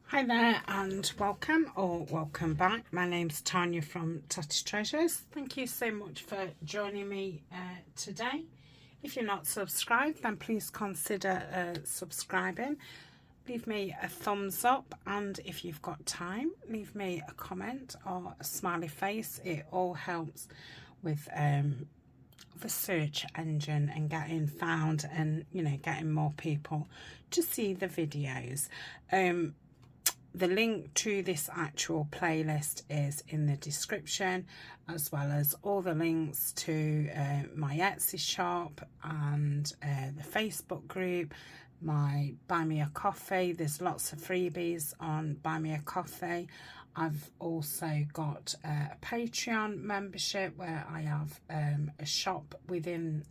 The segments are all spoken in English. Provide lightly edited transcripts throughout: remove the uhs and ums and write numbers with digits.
Hi there and welcome or welcome back. My name's Tania from Tatty Treasures. Thank you so much for joining me today. If you're not subscribed, then please consider subscribing. Leave me a thumbs up, and if you've got time, leave me a comment or a smiley face. It all helps with the search engine and getting found, and getting more people to see the videos. The link to this actual playlist is in the description, as well as all the links to my Etsy shop and the Facebook group, my Buy Me a Coffee. There's lots of freebies on Buy Me a Coffee. I've also got a Patreon membership where I have a shop within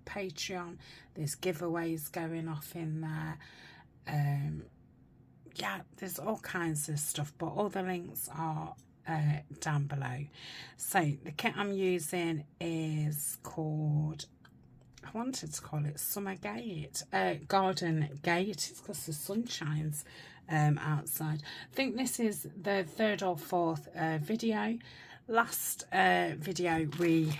Patreon. There's giveaways going off in there. Yeah, there's all kinds of stuff, but all the links are down below. So the kit I'm using is called, I wanted to call it Summer Gate, Garden Gate. It's because the sun shines outside. I think this is the third or fourth video. Last video we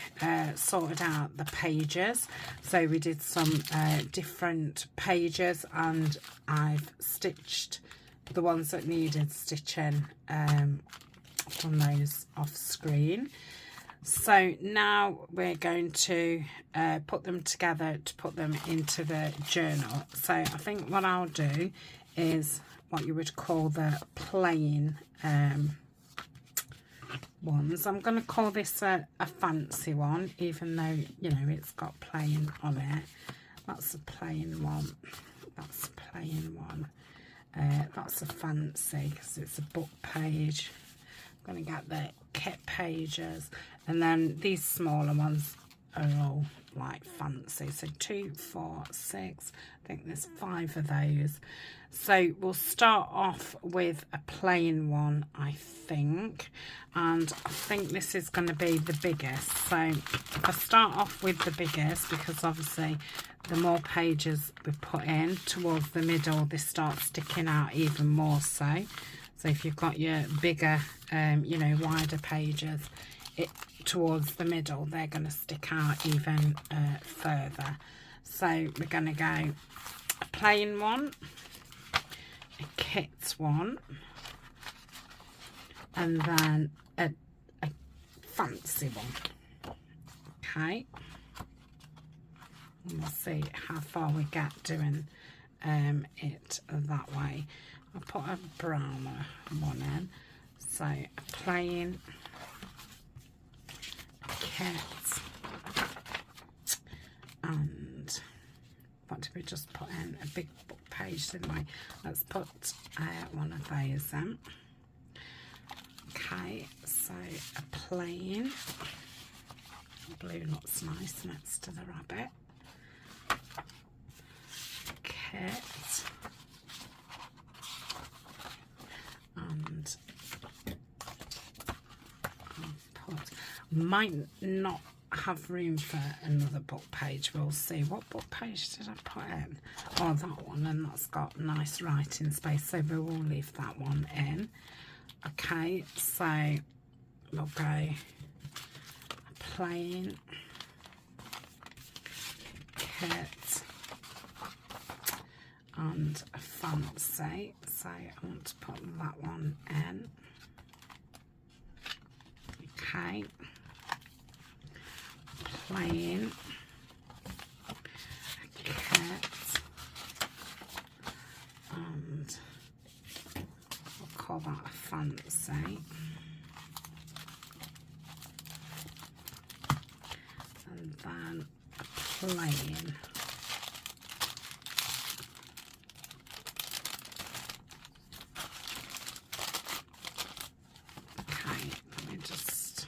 sorted out the pages, so we did some different pages, and I've stitched the ones that needed stitching from those off screen. So now we're going to put them together to put them into the journal. So I think what I'll do is what you would call the plain ones. I'm going to call this a fancy one, even though it's got plain on it. That's a plain one. That's a plain one. That's a fancy because it's a book page. I'm going to get the kit pages, and then these smaller ones are all like fancy. So 2, 4, 6, I think there's 5 of those. So we'll start off with a plain one, I think, and I think this is going to be the biggest. So if I start off with the biggest, because obviously the more pages we put in towards the middle, they start sticking out even more so. So if you've got your bigger, wider pages, towards the middle, they're going to stick out even further. So we're going to go a plain one, a kit one, and then a fancy one. Okay. And we'll see how far we get doing it that way. I'll put a browner one in. So a plain, kit, and what did we just put in? A big book page, didn't we? Let's put one of those in. Okay, so a plain blue looks nice next to the rabbit. Kit, and I'll put, might not have room for another book page. We'll see. What book page did I put in? Oh, that one, and that's got nice writing space, so we will leave that one in. Okay, so we'll go a plain, kit, and a fancy. So I want to put that one in. Okay, plain, a kit, and we'll call that a fancy. And then a plain. Okay, let me just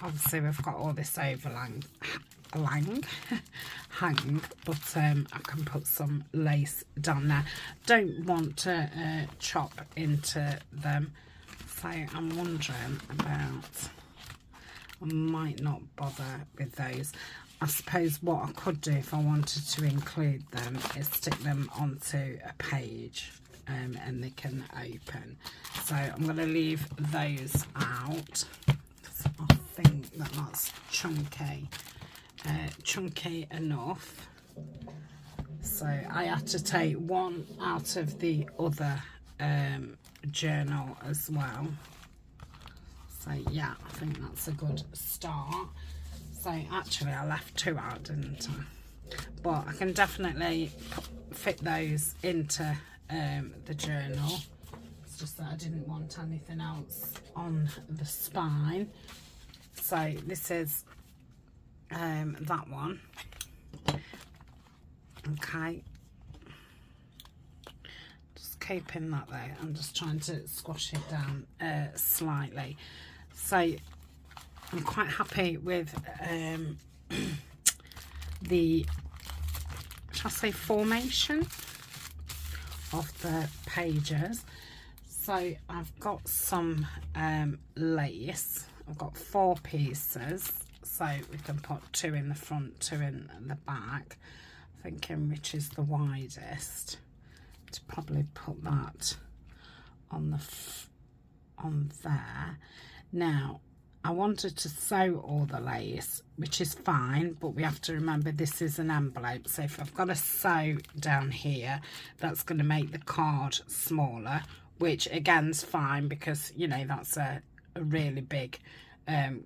Obviously we've got all this overhang, hang, but I can put some lace down there. Don't want to chop into them, so I'm wondering about, I might not bother with those. I suppose what I could do if I wanted to include them is stick them onto a page, and they can open. So I'm going to leave those out. So I think that that's chunky enough. So I had to take one out of the other journal as well. So yeah, I think that's a good start. So actually I left 2 out, didn't I? But I can definitely fit those into the journal. It's just that I didn't want anything else on the spine. So this is that one. Okay. Just keeping that there. I'm just trying to squash it down slightly. So I'm quite happy with the, shall I say, formation of the pages. So I've got some lace. I've got 4 pieces, so we can put 2 in the front, 2 in the back. Thinking which is the widest, to probably put that on there. Now I wanted to sew all the lace, which is fine, but we have to remember this is an envelope, so if I've got to sew down here, that's going to make the card smaller, which again's fine, because you know that's a really big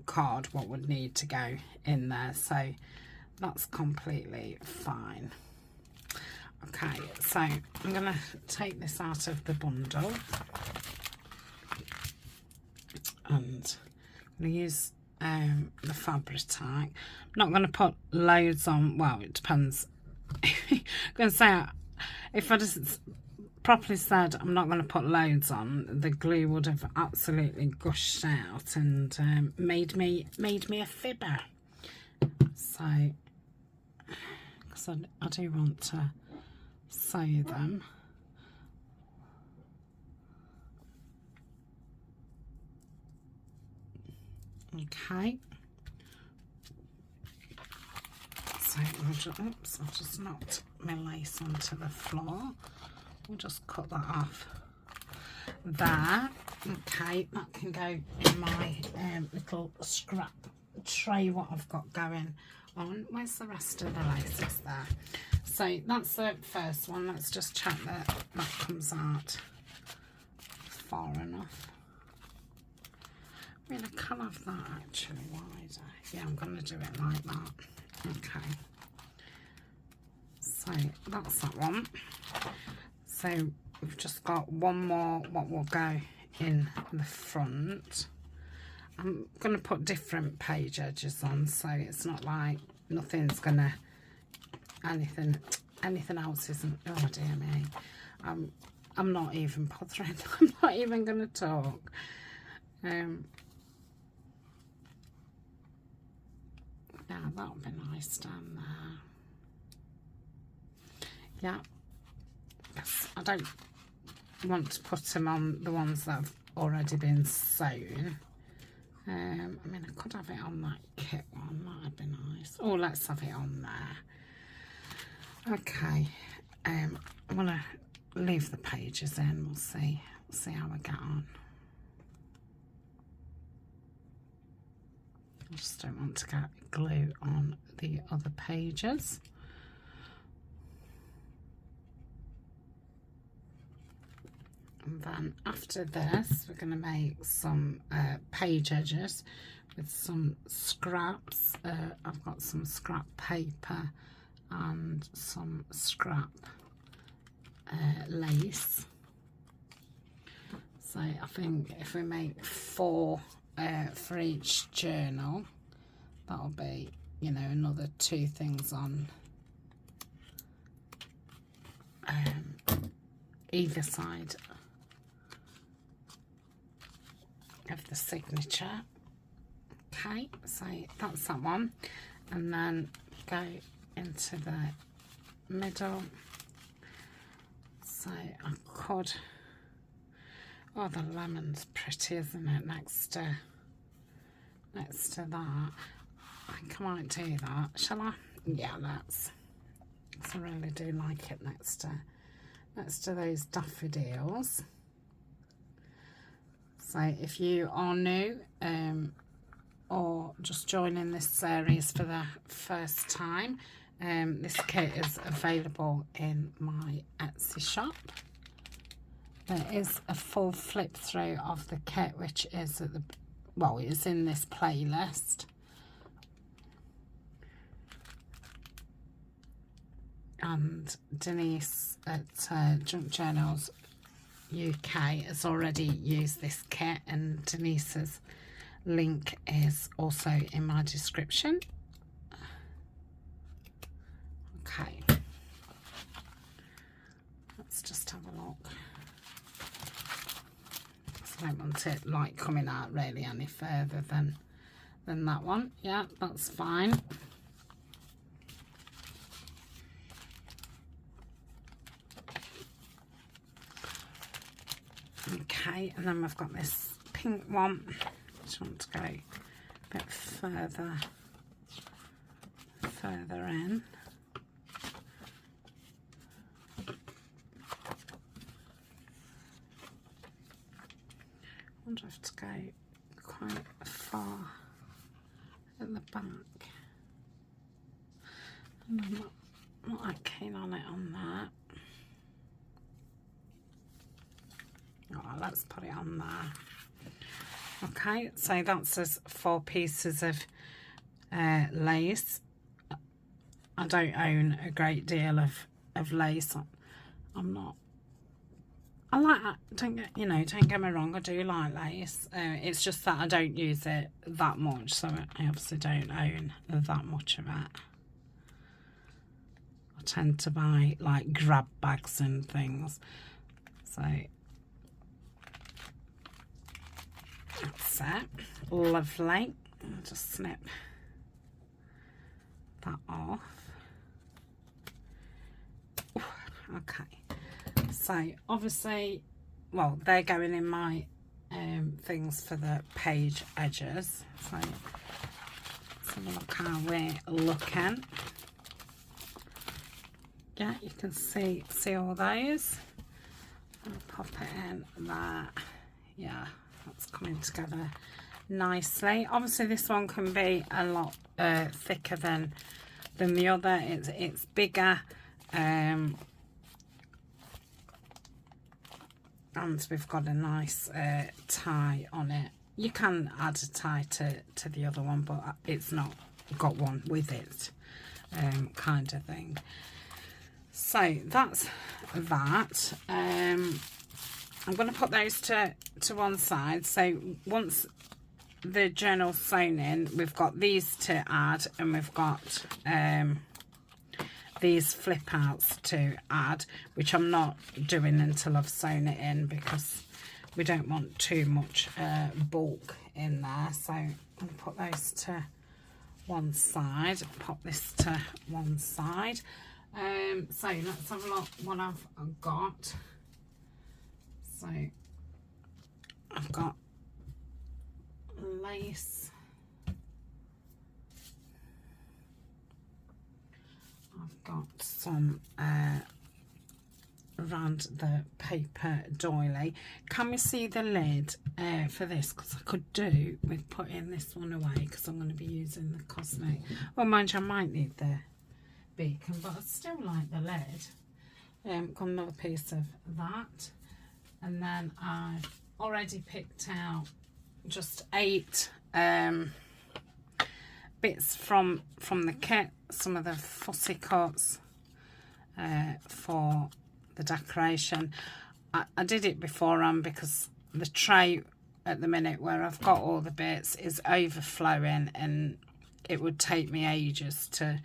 card what would need to go in there, so that's completely fine. Okay, so I'm going to take this out of the bundle, and I'm going to use the fabric tack. I'm not going to put loads on. Well, it depends. I'm going to say, if I just properly said I'm not going to put loads on, the glue would have absolutely gushed out and made me a fibber. So, because I do want to sew them. Okay. So we'll just, oops, I've just knocked my lace onto the floor. We'll just cut that off there. Okay, that can go in my little scrap tray what I've got going on. Where's the rest of the laces there? So that's the first one. Let's just check that that comes out far enough. I mean, I can have that actually wider. Yeah, I'm going to do it like that. Okay. So that's that one. So we've just got one more what will go in the front. I'm going to put different page edges on, so it's not like nothing's going to, anything else isn't, oh dear me. I'm not even bothering. I'm not even going to talk. Yeah, that would be nice down there. Yeah, because I don't want to put them on the ones that have already been sewn. I mean, I could have it on that kit one. That would be nice. Oh, let's have it on there. Okay. I'm going to leave the pages in. We'll see how we get on. I just don't want to get glue on the other pages. And then after this, we're going to make some page edges with some scraps. I've got some scrap paper and some scrap lace. So I think if we make 4 for each journal, that'll be, you know, another 2 things on either side of the signature. Okay, so that's that one, and then go into the middle. So I could, oh, the lemon's pretty, isn't it, next to that. I think I might do that, shall I? Yeah, that's, I really do like it next to those daffodils. So if you are new or just joining this series for the first time, this kit is available in my Etsy shop. There is a full flip through of the kit, which is at the, well, it is in this playlist. And Denise at Junk Journals UK has already used this kit, and Denise's link is also in my description. Okay, let's just have a look. I don't want it like coming out really any further than that one. Yeah, that's fine. Okay, and then we've got this pink one. Just want to go a bit further in. I wonder if to go quite far at the back. And I'm not that keen on it on that. Oh, let's put it on there. Okay, so that's just 4 pieces of lace. I don't own a great deal of lace. I'm not. I like that. Don't get me wrong. I do like lace. It's just that I don't use it that much, so I obviously don't own that much of it. I tend to buy like grab bags and things. So that's it. Lovely. I'll just snip that off. Ooh, okay. So obviously, well, they're going in my things for the page edges. So let's have a look how we're looking. Yeah, you can see all those. I'll pop it in there. Yeah, that's coming together nicely. Obviously, this one can be a lot thicker than the other. It's bigger. And we've got a nice tie on it. You can add a tie to the other one, but it's not got one with it, kind of thing. So that's that. I'm going to put those to one side. So once the journal's sewn in, we've got these to add, and we've got these flip outs to add, which I'm not doing until I've sewn it in, because we don't want too much bulk in there. So I'm going to put those to one side, pop this to one side. So let's have a look what I've got. So I've got lace. I've got some around the paper doily. Can we see the lid for this? Because I could do with putting this one away, because I'm going to be using the cosmic. Well, mind you, I might need the beacon, but I still like the lid. Got another piece of that, and then I've already picked out just 8 bits from the kit, some of the fussy cuts for the decoration. I did it beforehand because the tray at the minute where I've got all the bits is overflowing, and it would take me ages to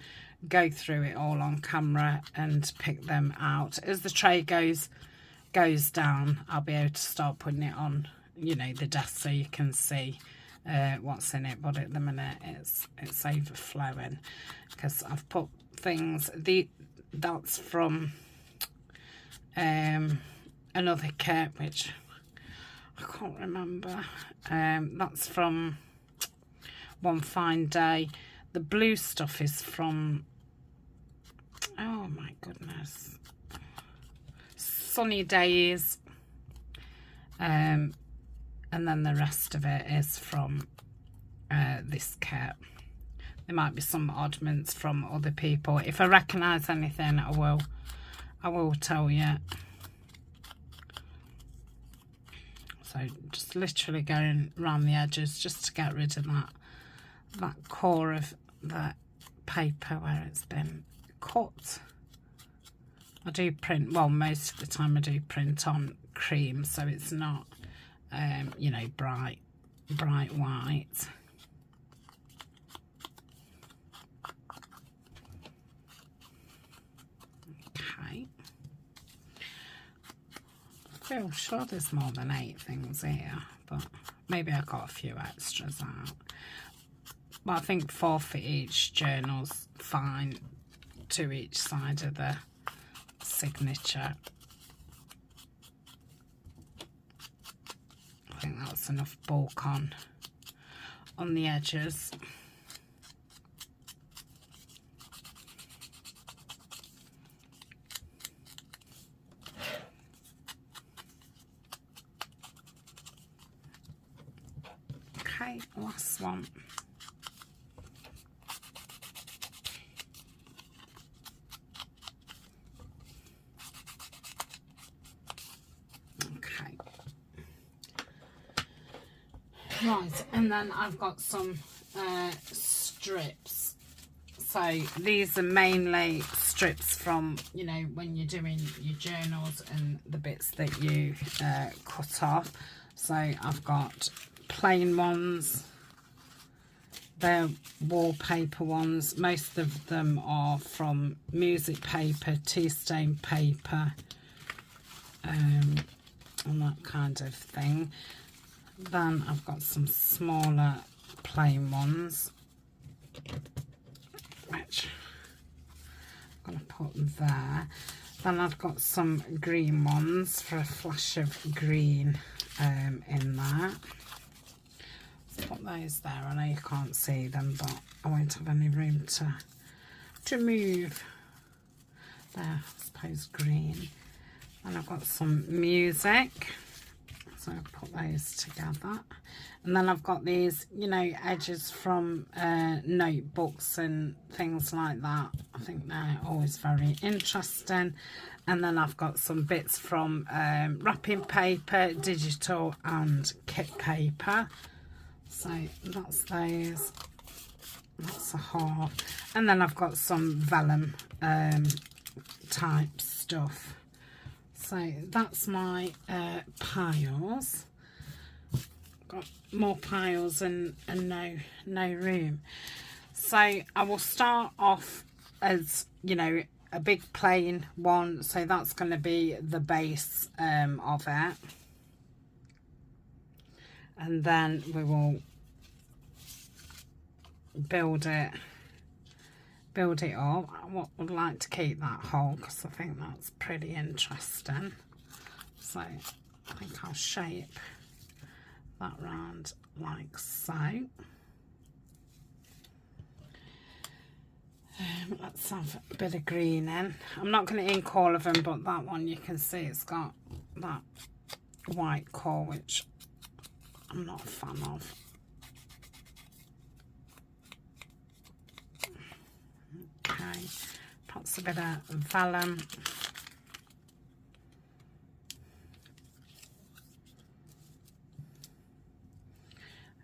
go through it all on camera and pick them out. As the tray goes down, I'll be able to start putting it on you know, the desk so you can see what's in it, but at the minute it's overflowing because I've put things. That's from another kit which I can't remember. That's from One Fine Day. The blue stuff is from, oh my goodness, Sunny Days. And then the rest of it is from this kit. There might be some oddments from other people. If I recognise anything, I will tell you. So just literally going around the edges just to get rid of that core of the paper where it's been cut. I do print, well, most of the time I do print on cream, so it's not you know, bright white. Okay, I feel sure there's more than 8 things here, but maybe I got a few extras out. But I think 4 for each journal's fine, 2 each side of the signature. I think that's enough bulk on the edges. Okay, last one. Right, and then I've got some strips. So these are mainly strips from, you know, when you're doing your journals and the bits that you cut off. So I've got plain ones. They're wallpaper ones. Most of them are from music paper, tea stain paper, and that kind of thing. Then I've got some smaller plain ones, which I'm going to put there. Then I've got some green ones for a flash of green in there. Let's put those there. I know you can't see them, but I won't have any room to move. There, I suppose green. And I've got some music. So I'll put those together. And then I've got these, you know, edges from notebooks and things like that. I think they're always very interesting. And then I've got some bits from wrapping paper, digital and kit paper. So that's those. That's a half. And then I've got some vellum type stuff. So that's my piles. Got more piles and no room. So I will start off as, you know, a big plain one. So that's going to be the base of it. And then we will build it up. I would like to keep that whole because I think that's pretty interesting. So I think I'll shape that round like so. Let's have a bit of green in. I'm not going to ink all of them, but that one you can see it's got that white core, which I'm not a fan of. Okay, perhaps a bit of vellum.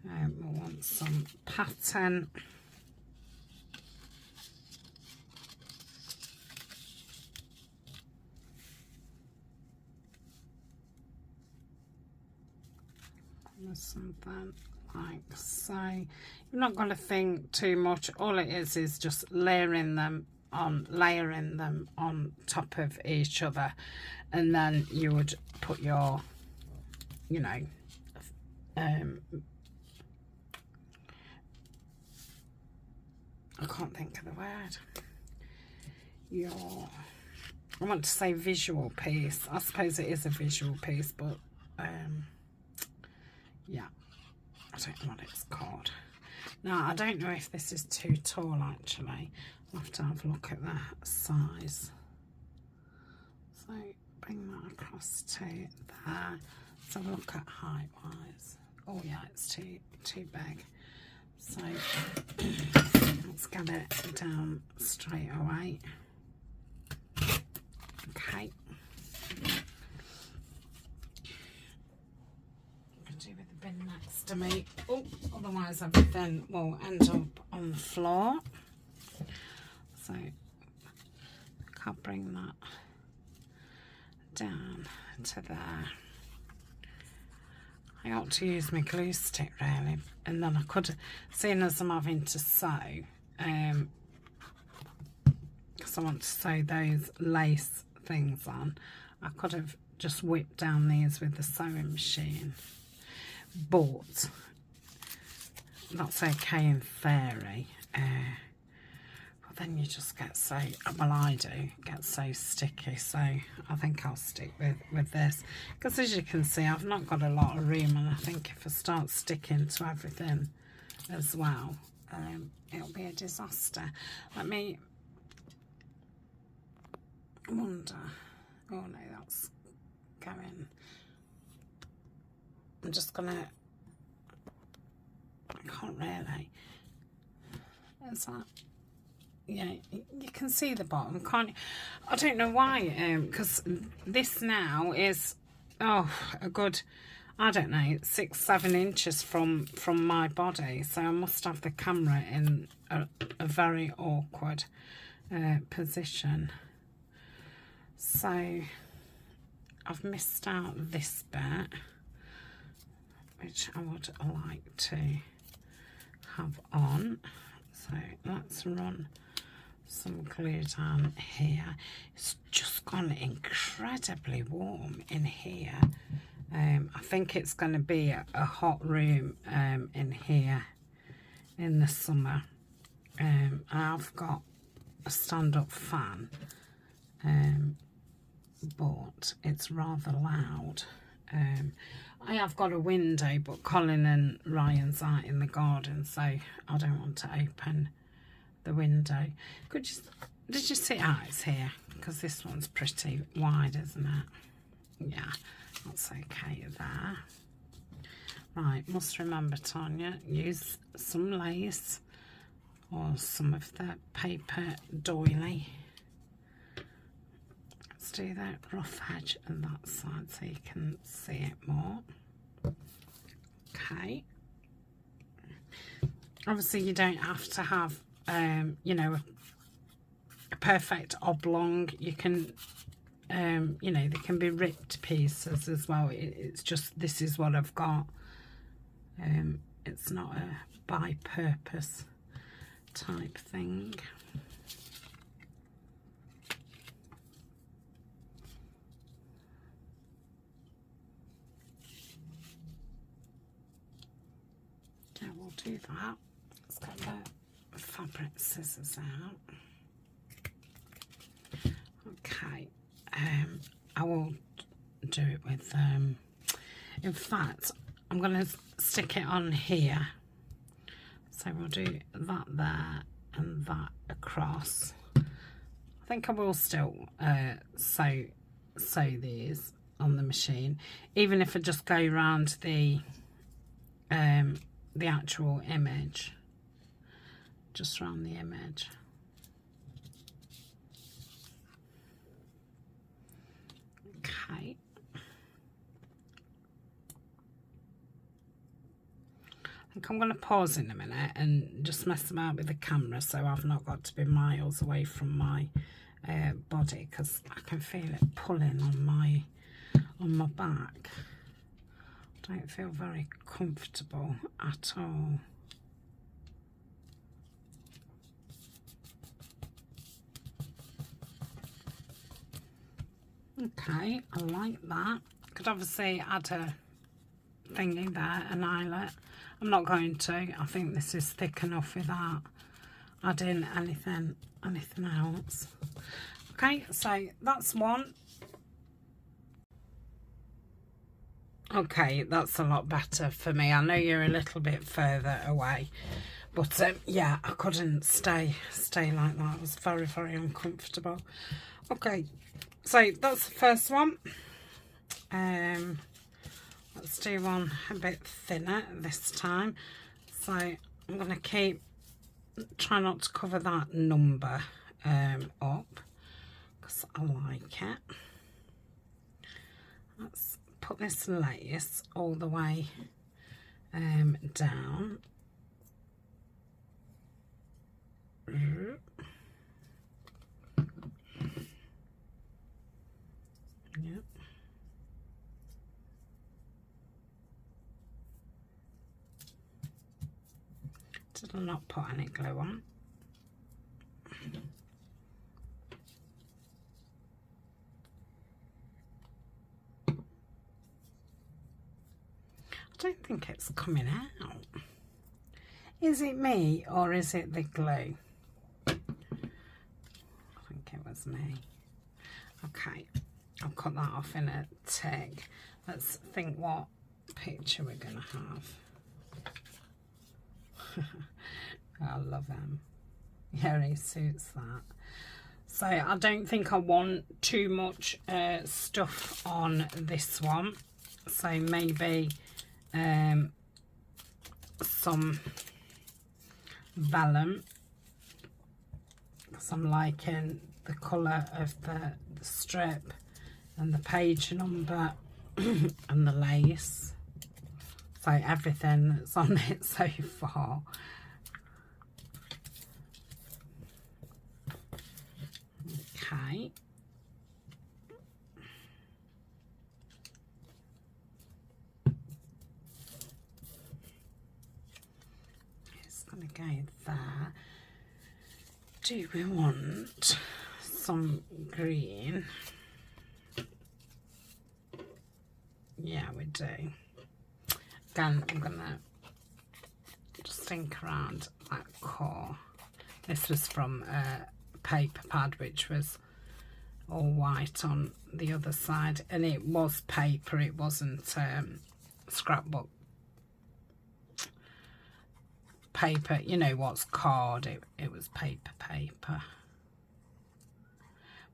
We want some pattern. Something like so. You're not going to think too much. All it is just layering them on top of each other, and then you would put your, you know, I can't think of the word. I want to say visual piece. I suppose it is a visual piece, but yeah, I don't know what it's called. Now, I don't know if this is too tall, actually. I'll have to have a look at the size. So, bring that across to there. So, look at height-wise. Oh, yeah, it's too big. So, let's get it down straight away. Okay. With the bin next to me. Oh, otherwise everything will end up on the floor. So I'll bring that down to there. I ought to use my glue stick really, and then I could, seeing as I'm having to sew, because I want to sew those lace things on, I could have just whipped down these with the sewing machine. But that's okay in theory, but then you just get so, well I do, get so sticky, so I think I'll stick with this, because as you can see I've not got a lot of room, and I think if I start sticking to everything as well, it'll be a disaster. Let me wonder, oh no, that's going. I'm just gonna, I can't really, is that, yeah, you can see the bottom, can't you? I don't know why, because this now is, oh, a good, I don't know, 6-7 inches from my body, so I must have the camera in a very awkward position. So I've missed out this bit, which I would like to have on. So let's run some glue down here. It's just gone incredibly warm in here. I think it's going to be a hot room in here in the summer. I've got a stand-up fan, but it's rather loud. I have got a window, but Colin and Ryan's out in the garden, so I don't want to open the window. Did you see? Ah, it's here, because this one's pretty wide, isn't it? Yeah, that's okay there. Right, must remember, Tanya, use some lace or some of the paper doily. Let's do that rough edge on that side so you can see it more. Okay. Obviously you don't have to have, you know, a perfect oblong. You can, you know, they can be ripped pieces as well. It's just, this is what I've got. It's not a by-purpose type thing. Yeah, we'll do that. Let's get the fabric scissors out. Okay, I will do it with, in fact, I'm going to stick it on here. So we'll do that there and that across. I think I will still sew these on the machine, even if I just go around the actual image, just around the image. Okay. I think I'm going to pause in a minute and just mess about with the camera, so I've not got to be miles away from my body, because I can feel it pulling on my back. I don't feel very comfortable at all. Okay, I like that. Could obviously add a thingy there, an eyelet. I'm not going to. I think this is thick enough without adding anything else. Okay, so that's one. Okay, that's a lot better for me. I know you're a little bit further away, but yeah, I couldn't stay like that. It was very, very uncomfortable. Okay, so that's the first one. Let's do one a bit thinner this time. So I'm going to try not to cover that number up, because I like it. Let's put this lace all the way down. Yep. Did I not put any glue on? I don't think it's coming out. Is it me or is it the glue? I think it was me. Okay, I'll cut that off in a tick. Let's think what picture we're going to have. I love him. Yeah, he suits that. So I don't think I want too much stuff on this one. So maybe some vellum, because I'm liking the colour of the strip and the page number and the lace. So everything that's on it so far. Okay. It's going to go there. Do we want some green? Yeah, we do. Again, I'm going to just think around that core. This was from a paper pad, which was all white on the other side, and it was paper, it wasn't scrapbook paper, you know what's card, it was paper,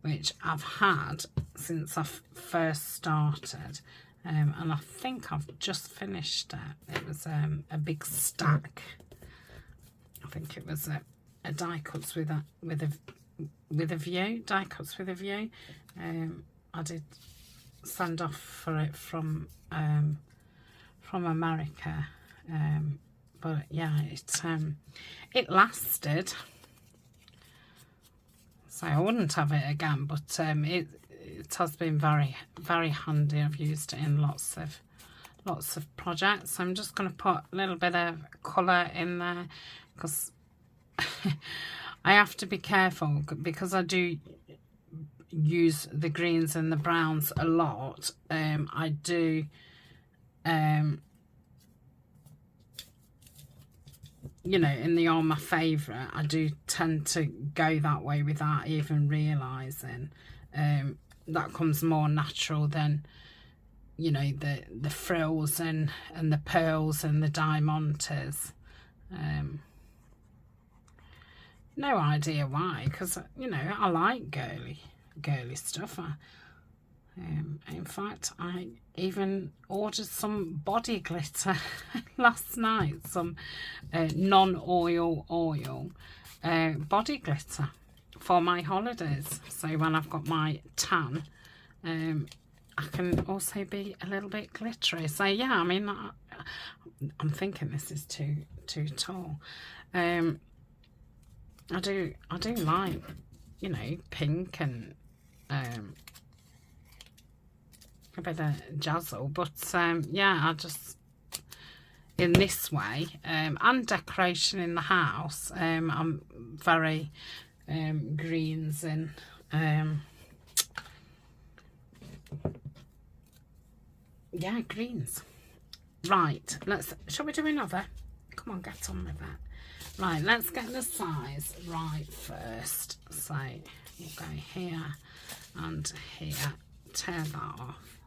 which I've had since I first started, and I think I've just finished it. It was a big stack. I think it was a die cuts with a view, die cuts with a view. I did send off for it from America, but yeah, it lasted, so I wouldn't have it again, but it has been very, very handy. I've used it in lots of projects. So I'm just going to put a little bit of colour in there, because I have to be careful, because I do use the greens and the browns a lot. I do you know, and they are my favourite. I do tend to go that way without even realising. That comes more natural than, you know, the frills and the pearls and the diamantes. No idea why, because, you know, I like girly stuff. In fact, I even ordered some body glitter last night, some non-oil body glitter for my holidays. So when I've got my tan, I can also be a little bit glittery. So yeah, I mean, I'm thinking this is too tall. I do like, you know, pink and a bit of jazzle, but yeah, I just, in this way, and decoration in the house, I'm very greens and yeah, greens. Right, shall we do another? Come on, get on with that. Right, let's get the size right first. So we'll go here and here, tear that off.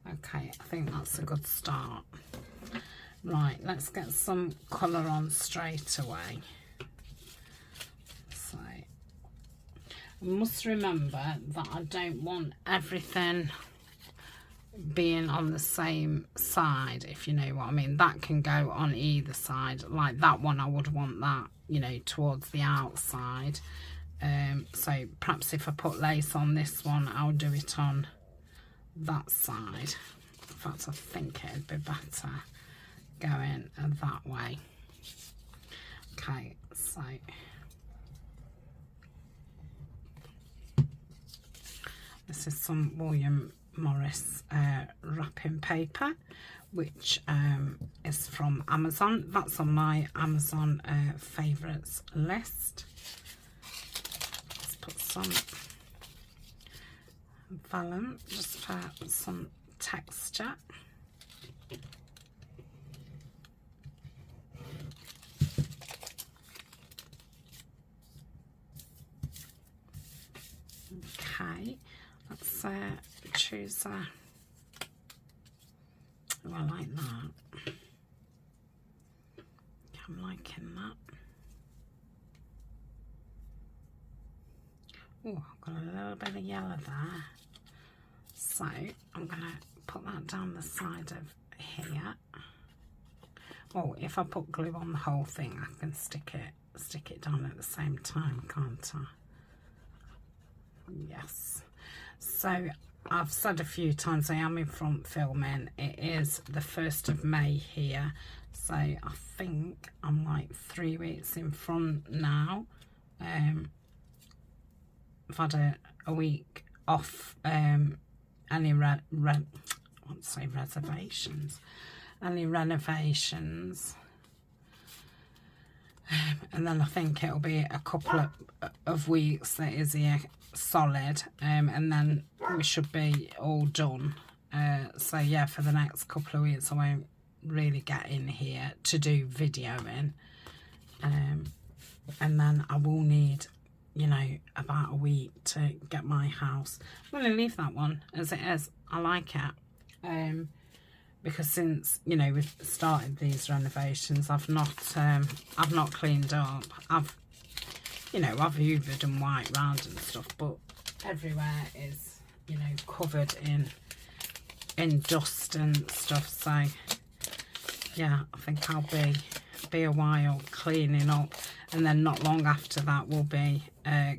Okay, I think that's a good start. Right, let's get some colour on straight away. So I must remember that I don't want everything being on the same side, if you know what I mean. That can go on either side. Like that one, I would want that, you know, towards the outside. So perhaps if I put lace on this one, I'll do it on that side. In fact, I think it'd be better going that way. Okay, so this is some William Morris wrapping paper, which is from Amazon. That's on my Amazon favourites list. Let's put some vellum just for some texture. Okay, let's choose a, oh, I like that. I'm liking that. Oh, I've got a little bit of yellow there. So I'm going to put that down the side of here. Well, if I put glue on the whole thing, I can stick it down at the same time, can't I? Yes. So I've said a few times I am in front filming. It is the 1st of May here, so I think I'm like 3 weeks in front now. I've had a week off any reservations, any renovations, and then I think it'll be a couple of weeks that is here solid, and then we should be all done. So yeah, for the next couple of weeks I won't really get in here to do videoing, and then I will need, you know, about a week to get my house. I'm going to leave that one as it is. I like it, because since, you know, we've started these renovations, I've not cleaned up. You know, I've hoovered and wiped round and stuff, but everywhere is, you know, covered in dust and stuff. So yeah, I think I'll be a while cleaning up, and then not long after that we'll be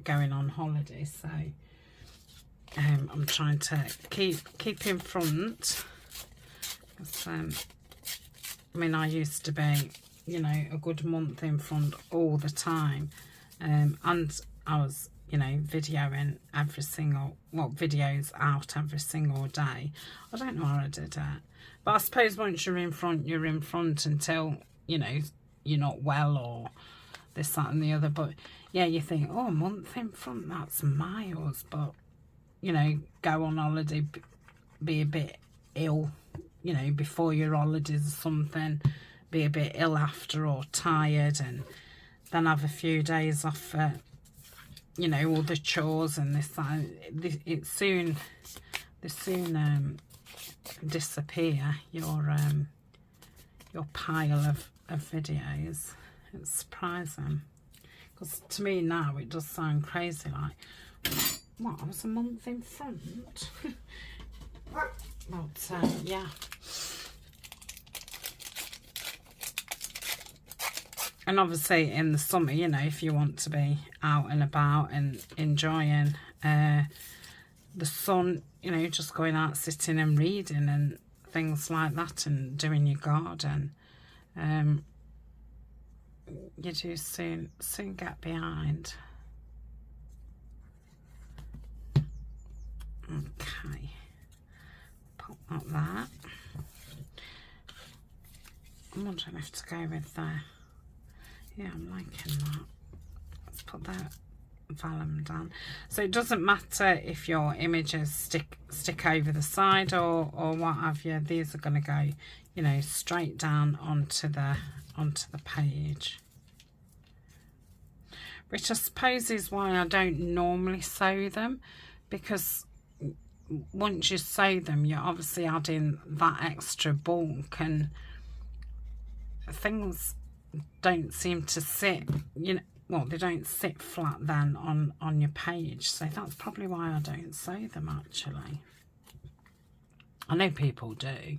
going on holiday. So I'm trying to keep in front. I mean, I used to be, you know, a good month in front all the time. And I was, you know, videoing every single, well, videos out every single day. I don't know how I did it. But I suppose once you're in front until, you know, you're not well or this, that and the other. But yeah, you think, oh, a month in front, that's miles. But, you know, go on holiday, be a bit ill, you know, before your holidays or something. Be a bit ill after or tired, and then have a few days off for, you know, all the chores and this, that. They soon disappear, your pile of videos. It's surprising, because to me now it does sound crazy, like, what, I was a month in front. But yeah. And obviously in the summer, you know, if you want to be out and about and enjoying the sun, you know, just going out, sitting and reading and things like that, and doing your garden, you do soon get behind. Okay, pop that there. I'm wondering if to go with the, yeah, I'm liking that. Let's put that vellum down. So it doesn't matter if your images stick over the side or what have you. These are going to go, you know, straight down onto the page, which I suppose is why I don't normally sew them, because once you sew them, you're obviously adding that extra bulk, and things don't seem to sit, you know, well, they don't sit flat then on your page. So that's probably why I don't sew them, actually. I know people do,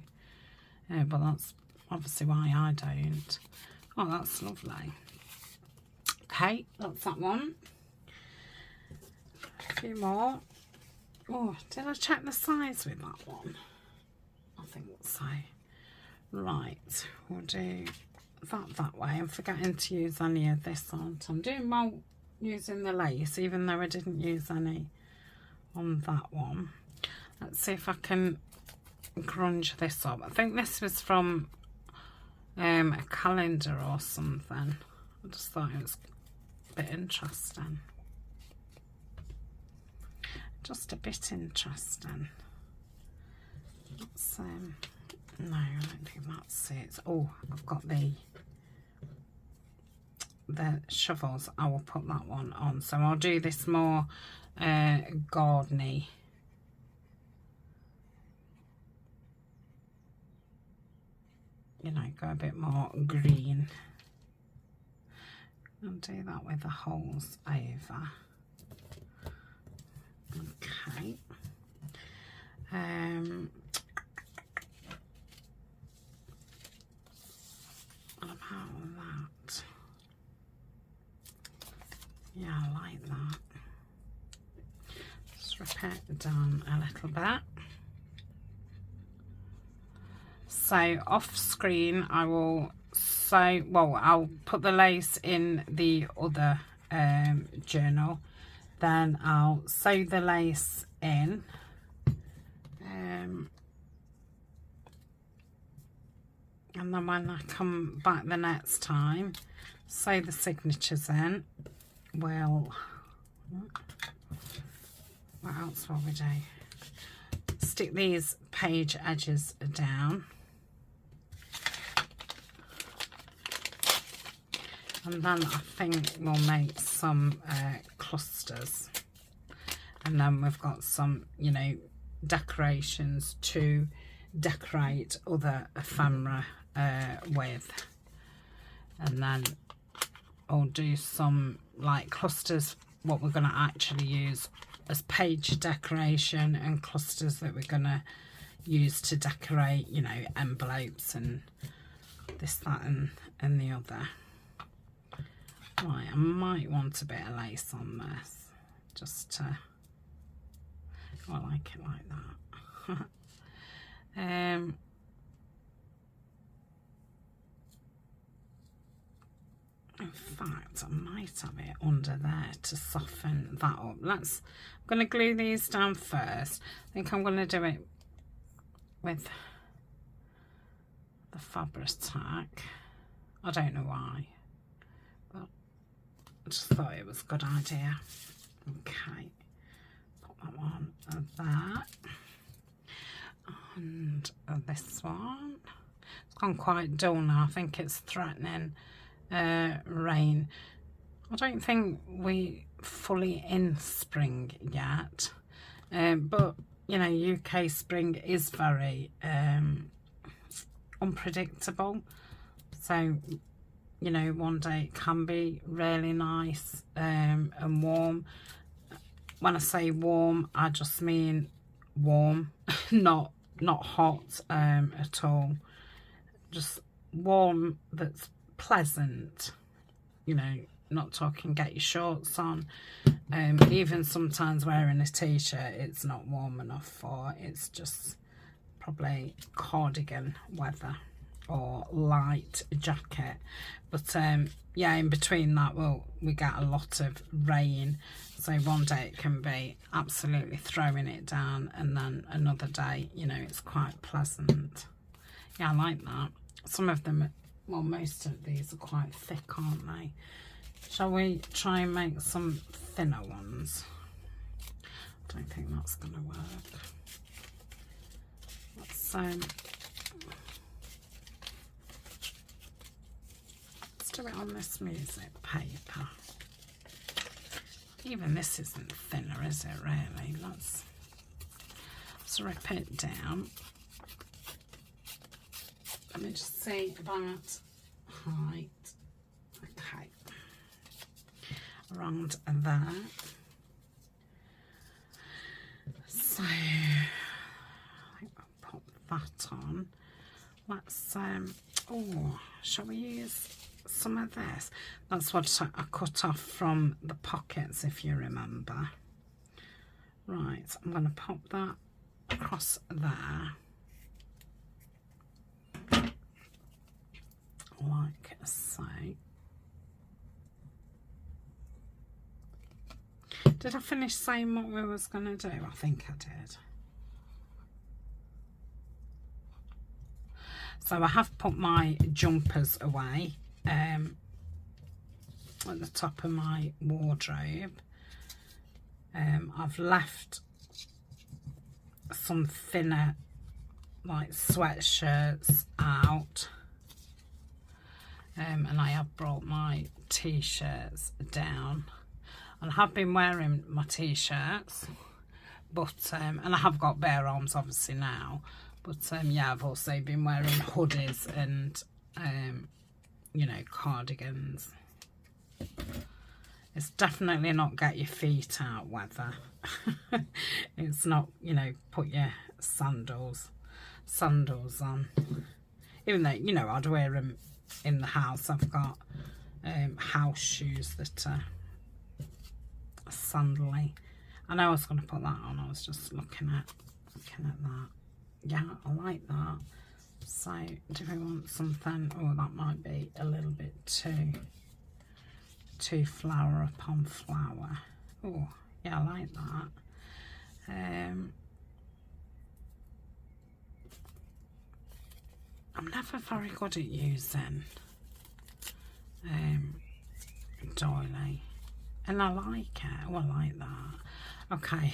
but that's obviously why I don't. Oh, that's lovely. Okay, that's that one. A few more. Oh, did I check the size with that one? I think so. Right, we'll do that way. I'm forgetting to use any of this on. I'm doing well using the lace, even though I didn't use any on that one. Let's see if I can grunge this up. I think this was from a calendar or something. I just thought it was a bit interesting. Just a bit interesting. Let's, no, I don't think that's it. Oh, I've got the shovels. I will put that one on. So I'll do this more gardeny. You know, go a bit more green. I'll do that with the holes over. Okay. What about that? Yeah, I like that. Just rip it down a little bit. So off screen I will sew, well, I'll put the lace in the other journal, then I'll sew the lace in, and then when I come back the next time, sew the signatures in. Well, what else will we do? Stick these page edges down, and then I think we'll make some clusters, and then we've got some, you know, decorations to decorate other ephemera with, and then I'll do some like clusters, what we're going to actually use as page decoration, and clusters that we're going to use to decorate, you know, envelopes and this, that and the other. Right, I might want a bit of lace on this, just to, I like it like that. In fact, I might have it under there to soften that up. I'm going to glue these down first. I think I'm going to do it with the fabric tack. I don't know why, but I just thought it was a good idea. Okay, put that one there, and this one. It's gone quite dull now. I think it's threatening rain. I don't think we fully in spring yet, but you know, UK spring is very unpredictable. So, you know, one day it can be really nice and warm. When I say warm, I just mean warm, not hot at all. Just warm that's pleasant, you know, not talking get your shorts on. Even sometimes wearing a t-shirt, it's not warm enough for. It's just probably cardigan weather or light jacket. But yeah, in between that we get a lot of rain. So one day it can be absolutely throwing it down, and then another day, you know, it's quite pleasant. Yeah, I like that. Some of them, well, most of these are quite thick, aren't they? Shall we try and make some thinner ones? I don't think that's going to work. Let's do it on this music paper. Even this isn't thinner, is it, really? Let's rip it down. Let me just see about height. Okay. Around there. So, I think I'll put that on. Let's, oh, shall we use some of this? That's what I cut off from the pockets, if you remember. Right, I'm going to pop that across there. Like so. Did I finish saying what we was going to do? I think I did. So I have put my jumpers away at the top of my wardrobe. I've left some thinner like sweatshirts out. And I have brought my t-shirts down. And I have been wearing my t-shirts, but and I have got bare arms obviously now, but yeah, I've also been wearing hoodies and you know, cardigans. It's definitely not get your feet out weather. It's not, you know, put your sandals on. Even though, you know, I'd wear them in the house. I've got house shoes that are sandally. I know I was going to put that on. I was just looking at that. Yeah, I like that. So do we want something? Oh, that might be a little bit too flower upon flower. Oh yeah, I like that. I'm never very good at using doily, and I like it. Oh, I like that. Okay.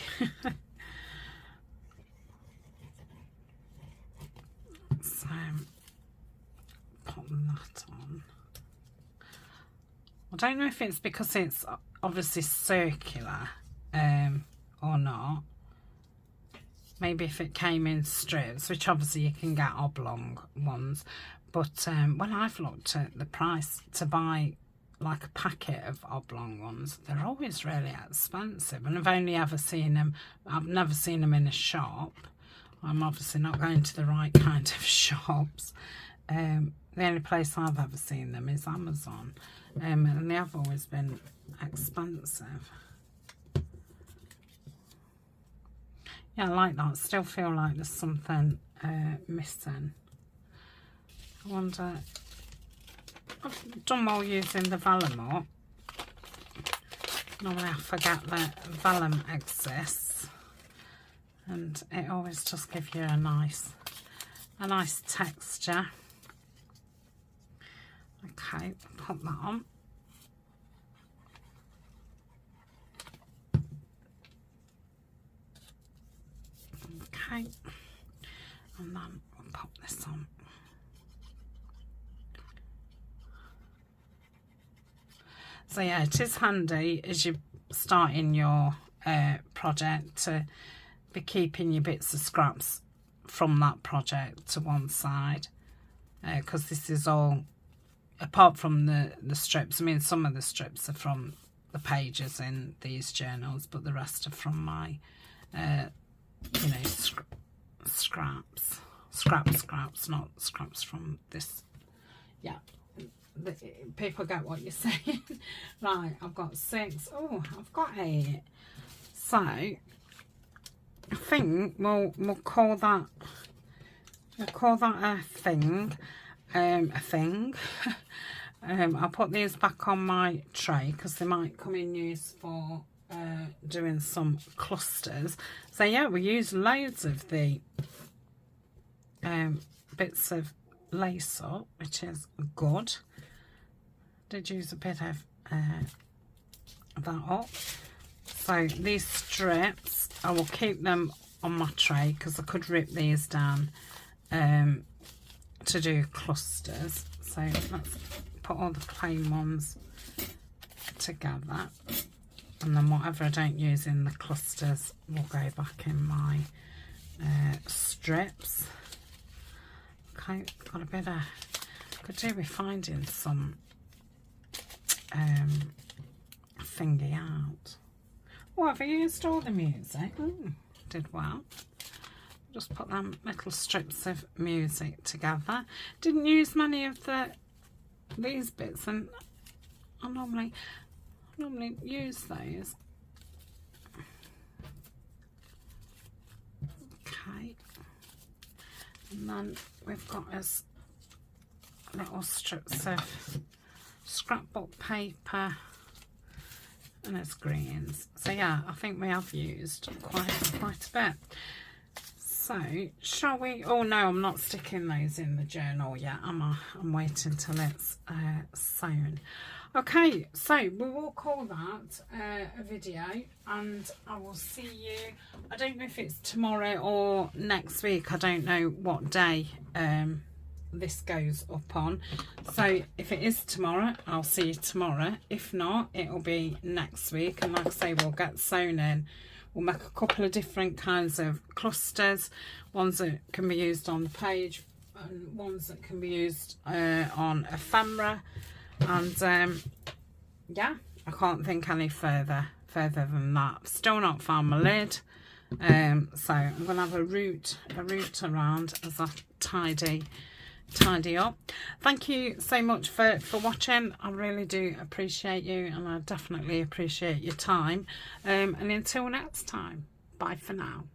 So put that on. I don't know if it's because it's obviously circular or not. Maybe if it came in strips, which obviously you can get oblong ones, but when I've looked at the price to buy like a packet of oblong ones, they're always really expensive, and I've only ever seen them, I've never seen them in a shop. I'm obviously not going to the right kind of shops. The only place I've ever seen them is Amazon, and they have always been expensive. Yeah, I like that. Still feel like there's something missing. I wonder, I've done well using the vellum up. Normally I forget that vellum exists, and it always just gives you a nice texture. Okay, put that on. Okay, and then we'll pop this on. So yeah, it is handy as you're starting your project to be keeping your bits of scraps from that project to one side, because this is all, apart from the strips, I mean some of the strips are from the pages in these journals, but the rest are from my you know, scraps, not scraps from this. Yeah, people get what you're saying. Right, I've got 6. Oh, I've got 8. So I think we'll call that a thing. I'll put these back on my tray because they might come in use for doing some clusters. So yeah, we use loads of the bits of lace up, which is good. Did use a bit of that up. So these strips, I will keep them on my tray because I could rip these down to do clusters. So let's put all the plain ones together, and then whatever I don't use in the clusters will go back in my strips. Okay, got a bit of, could do with finding some thingy out. Oh, have I used all the music? Ooh, did well. Just put them little strips of music together. Didn't use many of these bits, and I normally use those. Okay, and then we've got us little strips of scrapbook paper, and it's greens. So yeah, I think we have used quite a bit. So shall we? Oh no, I'm not sticking those in the journal yet, am I? I'm waiting till it's sewn. Okay, so we will call that a video, and I will see you, I don't know if it's tomorrow or next week. I don't know what day this goes up on. So if it is tomorrow, I'll see you tomorrow. If not, it'll be next week, and like I say, we'll get sewn in. We'll make a couple of different kinds of clusters, ones that can be used on the page and ones that can be used on ephemera. And yeah, I can't think any further than that. I've still not found my lid, so I'm gonna have a route around as I tidy up. Thank you so much for watching. I really do appreciate you, and I definitely appreciate your time, and until next time, bye for now.